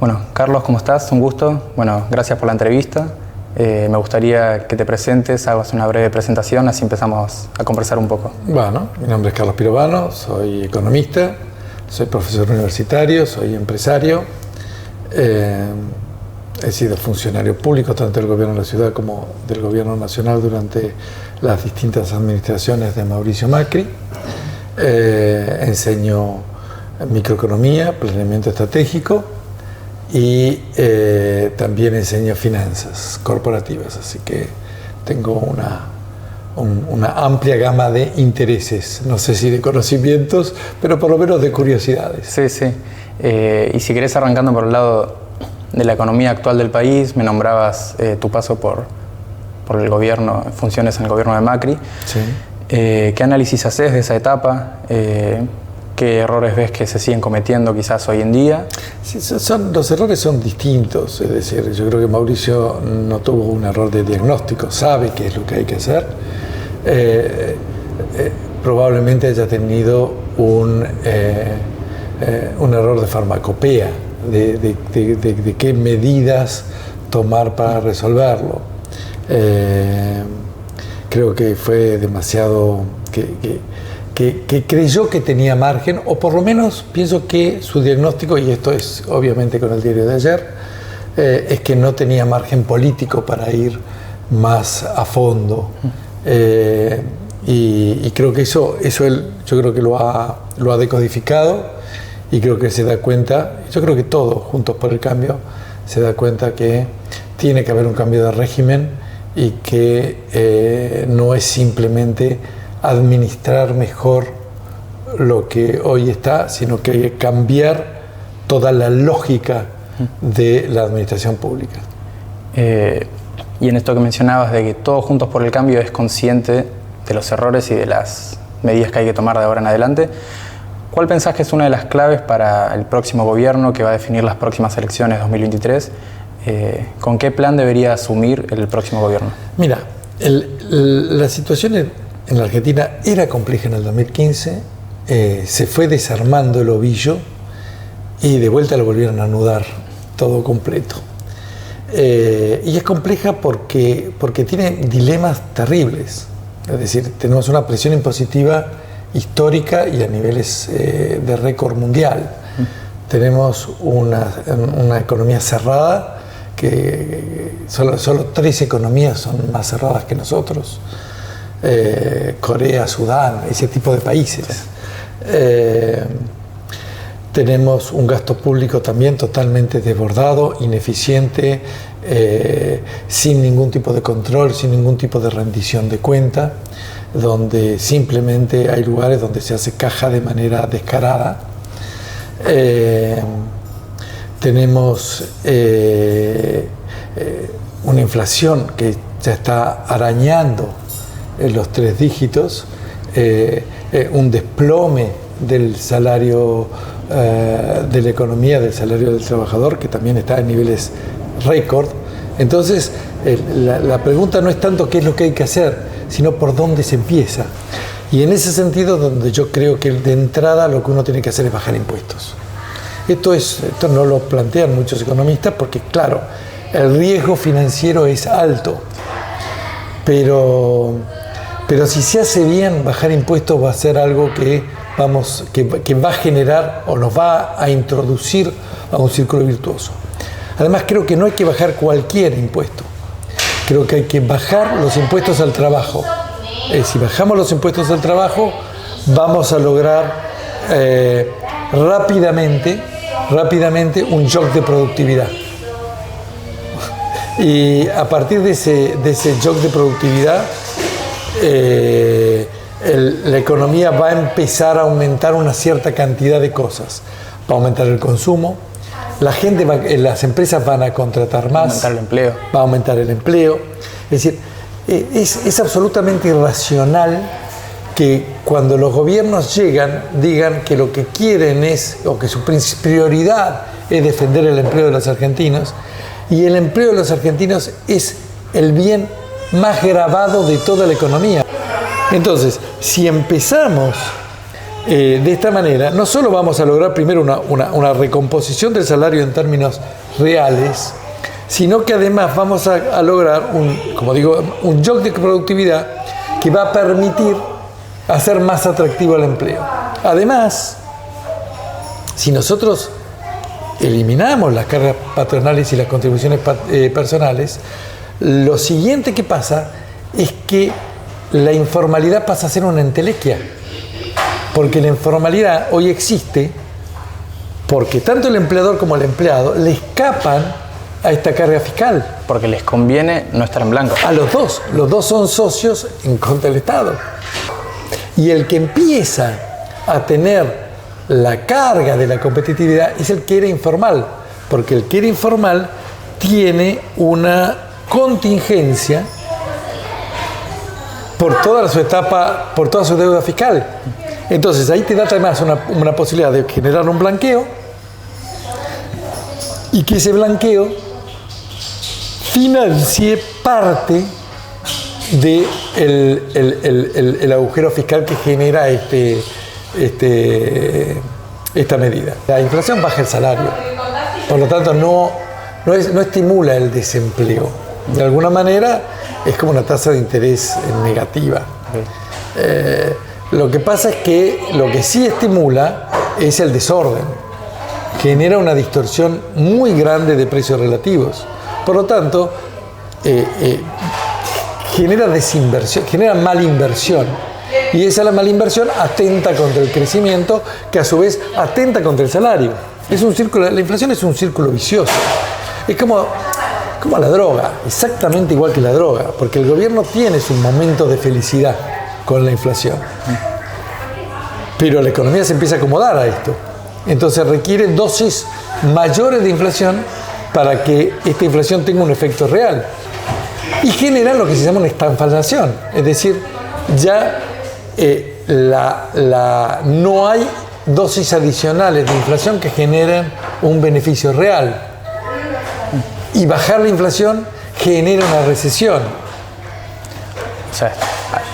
Bueno, Carlos, ¿cómo estás? Un gusto. Bueno, gracias por la entrevista. Me gustaría que te presentes, hagas una breve presentación, así empezamos a conversar un poco. Bueno, mi nombre es Carlos Pirovano, soy economista, soy profesor universitario, soy empresario. He sido funcionario público tanto del gobierno de la ciudad como del gobierno nacional durante las distintas administraciones de Mauricio Macri. Enseño microeconomía, planeamiento estratégico y también enseño finanzas corporativas, así que tengo una amplia gama de intereses, no sé si de conocimientos, pero por lo menos de curiosidades. Sí, sí. Y si querés, arrancando por el lado de la economía actual del país, me nombrabas tu paso por el gobierno, funciones en el gobierno de Macri. Sí. ¿Qué análisis haces de esa etapa? ¿Qué errores ves que se siguen cometiendo quizás hoy en día? Sí, los errores son distintos, es decir, yo creo que Mauricio no tuvo un error de diagnóstico, sabe qué es lo que hay que hacer. Probablemente haya tenido un error de farmacopea, de qué medidas tomar para resolverlo. Creo que fue demasiado... que creyó que tenía margen, o por lo menos pienso que su diagnóstico, y esto es obviamente con el diario de ayer, es que no tenía margen político para ir más a fondo. Y creo que eso él, yo creo que lo ha decodificado, y creo que se da cuenta, yo creo que todos Juntos por el Cambio se da cuenta que tiene que haber un cambio de régimen y que no es simplemente administrar mejor lo que hoy está, sino que hay que cambiar toda la lógica de la administración pública. Y en esto que mencionabas de que todos Juntos por el Cambio es consciente de los errores y de las medidas que hay que tomar de ahora en adelante, ¿cuál pensás que es una de las claves para el próximo gobierno que va a definir las próximas elecciones 2023? ¿Con qué plan debería asumir el próximo gobierno? Mira, la situación en la Argentina era compleja en el 2015, se fue desarmando el ovillo y de vuelta lo volvieron a anudar todo completo. Y es compleja porque tiene dilemas terribles. Es decir, tenemos una presión impositiva histórica y a niveles de récord mundial. Tenemos una economía cerrada, que solo 3 economías son más cerradas que nosotros. Corea, Sudán, ese tipo de países. Tenemos un gasto público también totalmente desbordado, ineficiente, sin ningún tipo de control, sin ningún tipo de rendición de cuenta, donde simplemente hay lugares donde se hace caja de manera descarada. Tenemos una inflación que ya está arañando en los 3 dígitos, un desplome del salario de la economía, del salario del trabajador, que también está en niveles récord. Entonces, la pregunta no es tanto qué es lo que hay que hacer, sino por dónde se empieza. Y en ese sentido, donde yo creo que de entrada lo que uno tiene que hacer es bajar impuestos. Esto no lo plantean muchos economistas porque, claro, el riesgo financiero es alto, pero si se hace bien, bajar impuestos va a ser algo que va a generar o nos va a introducir a un círculo virtuoso. Además, creo que no hay que bajar cualquier impuesto. Creo que hay que bajar los impuestos al trabajo. Si bajamos los impuestos al trabajo, vamos a lograr rápidamente un shock de productividad. Y a partir de ese shock de productividad, la economía va a empezar a aumentar una cierta cantidad de cosas. Va a aumentar el consumo, las empresas van a contratar más, va a aumentar el empleo. Es decir, es absolutamente irracional que cuando los gobiernos digan que lo que quieren o que su prioridad es defender el empleo de los argentinos, y el empleo de los argentinos es el bien más gravado de toda la economía. Entonces, si empezamos De esta manera, no solo vamos a lograr primero una recomposición del salario en términos reales, sino que además vamos a lograr un shock de productividad que va a permitir hacer más atractivo el empleo. Además, si nosotros eliminamos las cargas patronales y las contribuciones personales, lo siguiente que pasa es que la informalidad pasa a ser una entelequia, porque la informalidad hoy existe porque tanto el empleador como el empleado le escapan a esta carga fiscal. Porque les conviene no estar en blanco. A los dos son socios en contra del Estado. Y el que empieza a tener la carga de la competitividad es el que era informal, porque el que era informal tiene una contingencia por toda su etapa, por toda su deuda fiscal. Entonces ahí te da además una posibilidad de generar un blanqueo y que ese blanqueo financie parte de el agujero fiscal que genera esta medida. La inflación baja el salario, por lo tanto no estimula el desempleo. De alguna manera es como una tasa de interés negativa. Lo que pasa es que lo que sí estimula es el desorden. Genera una distorsión muy grande de precios relativos. Por lo tanto, genera desinversión, genera malinversión. Y esa la malinversión atenta contra el crecimiento, que a su vez atenta contra el salario. Es un círculo, la inflación es un círculo vicioso. Es como la droga, exactamente igual que la droga, porque el gobierno tiene su momento de felicidad con la inflación. Pero la economía se empieza a acomodar a esto. Entonces requiere dosis mayores de inflación para que esta inflación tenga un efecto real. Y genera lo que se llama una estanflación. Es decir, ya no hay dosis adicionales de inflación que generen un beneficio real. Y bajar la inflación genera una recesión. O sea,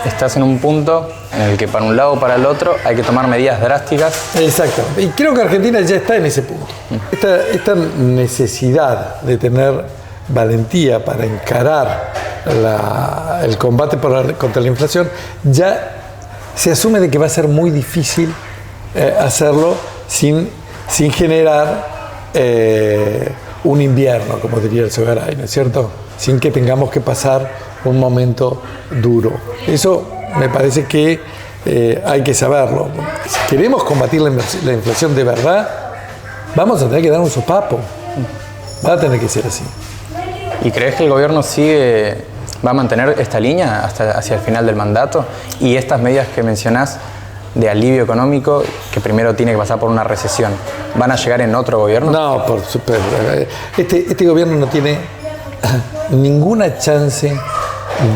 estás en un punto en el que para un lado o para el otro hay que tomar medidas drásticas. Exacto. Y creo que Argentina ya está en ese punto. Esta necesidad de tener valentía para encarar el combate contra la inflación, ya se asume de que va a ser muy difícil hacerlo sin generar un invierno, como diría el Sogaray, ¿no es cierto? Sin que tengamos que pasar un momento duro. Eso me parece que hay que saberlo. Si queremos combatir la inflación de verdad, vamos a tener que dar un sopapo. Va a tener que ser así. ¿Y crees que el gobierno va a mantener esta línea hacia el final del mandato? Y estas medidas que mencionás de alivio económico, que primero tiene que pasar por una recesión, ¿van a llegar en otro gobierno? No, por supuesto. Este gobierno no tiene ninguna chance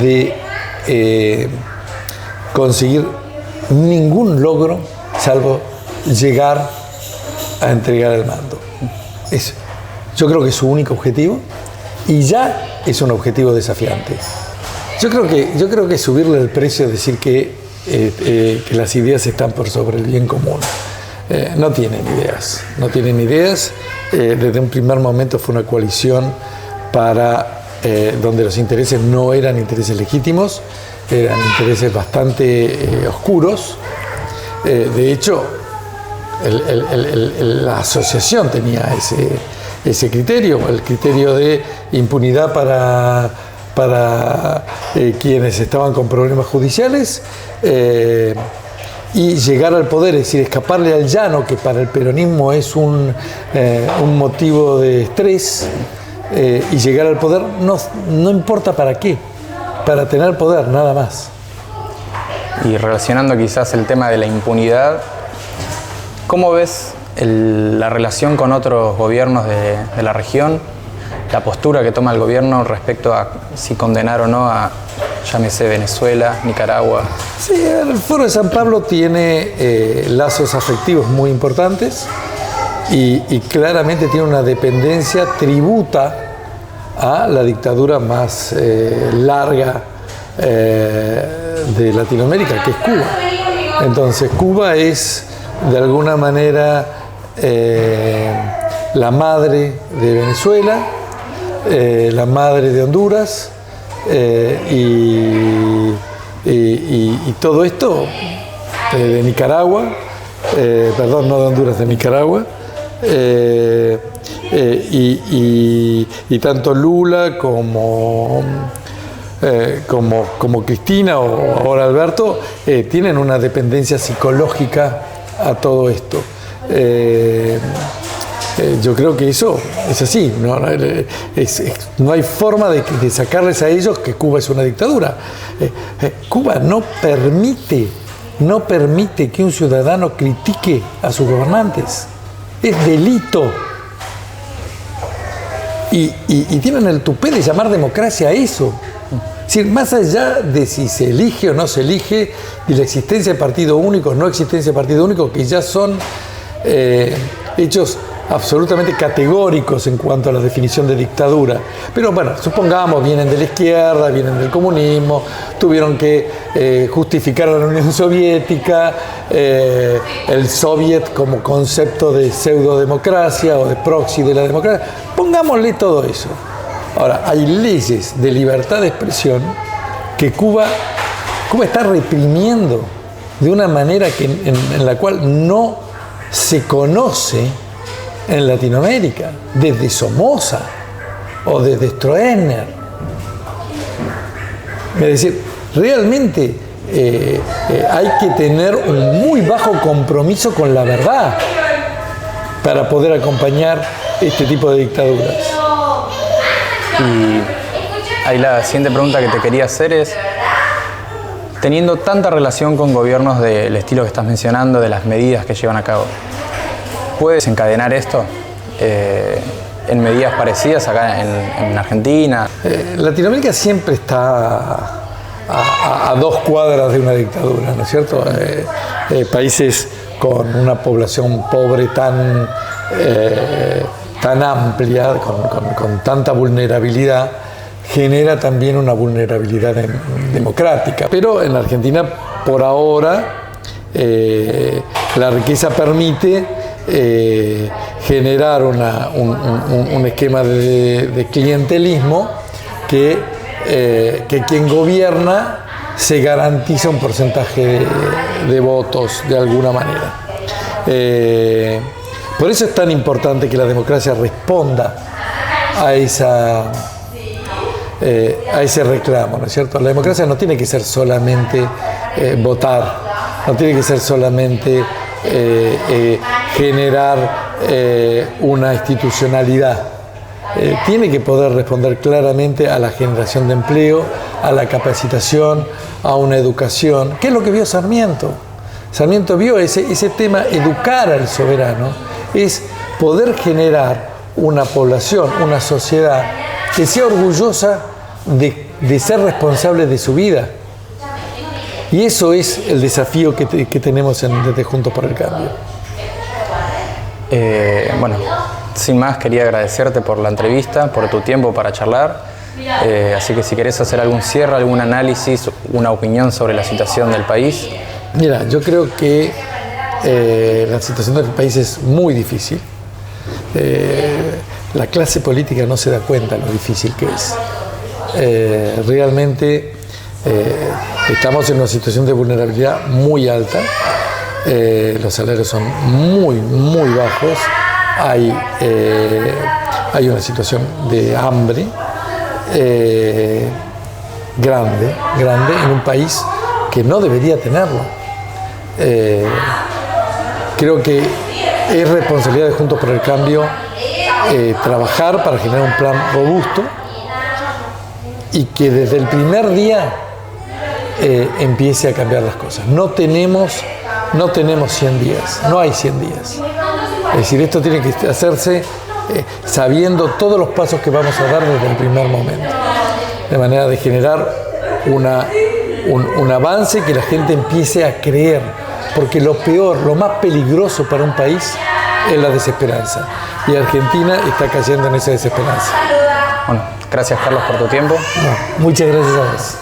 de conseguir ningún logro salvo llegar a entregar el mando. Yo creo que es su único objetivo y ya es un objetivo desafiante. Yo creo que subirle el precio, decir que las ideas están por sobre el bien común. No tienen ideas. Desde un primer momento fue una coalición donde los intereses no eran intereses legítimos, eran intereses bastante oscuros. De hecho, la asociación tenía ese criterio, el criterio de impunidad para quienes estaban con problemas judiciales, y llegar al poder, es decir, escaparle al llano, que para el peronismo es un motivo de estrés, y llegar al poder no importa para qué, para tener poder, nada más. Y relacionando quizás el tema de la impunidad, ¿cómo ves la relación con otros gobiernos de la región? La postura que toma el gobierno respecto a si condenar o no a, llámese, Venezuela, Nicaragua. Sí, el Foro de San Pablo tiene lazos afectivos muy importantes y claramente tiene una dependencia, tributa a la dictadura más larga de Latinoamérica, que es Cuba. Entonces Cuba es de alguna manera la madre de Venezuela, la madre de Honduras, y todo esto de Nicaragua, perdón, no de Honduras, de Nicaragua, y tanto Lula como Cristina o ahora Alberto tienen una dependencia psicológica a todo esto. Yo creo que eso es así, no hay forma de sacarles a ellos que Cuba es una dictadura. Cuba no permite que un ciudadano critique a sus gobernantes. Es delito. Y tienen el tupé de llamar democracia a eso. Es decir, más allá de si se elige o no se elige, y la existencia de partido único o no existencia de partido único, que ya son hechos absolutamente categóricos en cuanto a la definición de dictadura. Pero bueno, supongamos, vienen de la izquierda, vienen del comunismo, tuvieron que justificar a la Unión Soviética, el soviet como concepto de pseudodemocracia o de proxy de la democracia. Pongámosle todo eso. Ahora, hay leyes de libertad de expresión que Cuba está reprimiendo de una manera en la cual no se conoce en Latinoamérica, desde Somoza o desde Stroessner. Es decir, realmente hay que tener un muy bajo compromiso con la verdad para poder acompañar este tipo de dictaduras. Y ahí la siguiente pregunta que te quería hacer es, teniendo tanta relación con gobiernos del estilo que estás mencionando, de las medidas que llevan a cabo, ¿puede desencadenar esto en medidas parecidas acá en Argentina? Latinoamérica siempre está a 2 cuadras de una dictadura, ¿no es cierto? Países con una población pobre tan amplia, con tanta vulnerabilidad, genera también una vulnerabilidad democrática. Pero en Argentina, por ahora, la riqueza permite generar un esquema de clientelismo que quien gobierna se garantiza un porcentaje de votos de alguna manera. Por eso es tan importante que la democracia responda a ese reclamo, ¿no es cierto? La democracia no tiene que ser solamente votar, no tiene que ser solamente generar una institucionalidad. Tiene que poder responder claramente a la generación de empleo, a la capacitación, a una educación. ¿Qué es lo que vio Sarmiento? Sarmiento vio ese tema, educar al soberano, es poder generar una población, una sociedad que sea orgullosa de ser responsable de su vida. Y eso es el desafío que tenemos desde Juntos por el Cambio. Bueno, sin más, quería agradecerte por la entrevista, por tu tiempo para charlar. Así que si querés hacer algún cierre, algún análisis, una opinión sobre la situación del país. Mira, yo creo que la situación del país es muy difícil. La clase política no se da cuenta de lo difícil que es. Realmente estamos en una situación de vulnerabilidad muy alta. Los salarios son muy, muy bajos. Hay una situación de hambre grande en un país que no debería tenerlo. Creo que es responsabilidad de Juntos por el Cambio trabajar para generar un plan robusto y que desde el primer día empiece a cambiar las cosas. No tenemos 100 días, no hay 100 días. Es decir, esto tiene que hacerse sabiendo todos los pasos que vamos a dar desde el primer momento, de manera de generar un avance que la gente empiece a creer, porque lo peor, lo más peligroso para un país es la desesperanza, y Argentina está cayendo en esa desesperanza. Bueno, gracias Carlos por tu tiempo. No, muchas gracias a vos.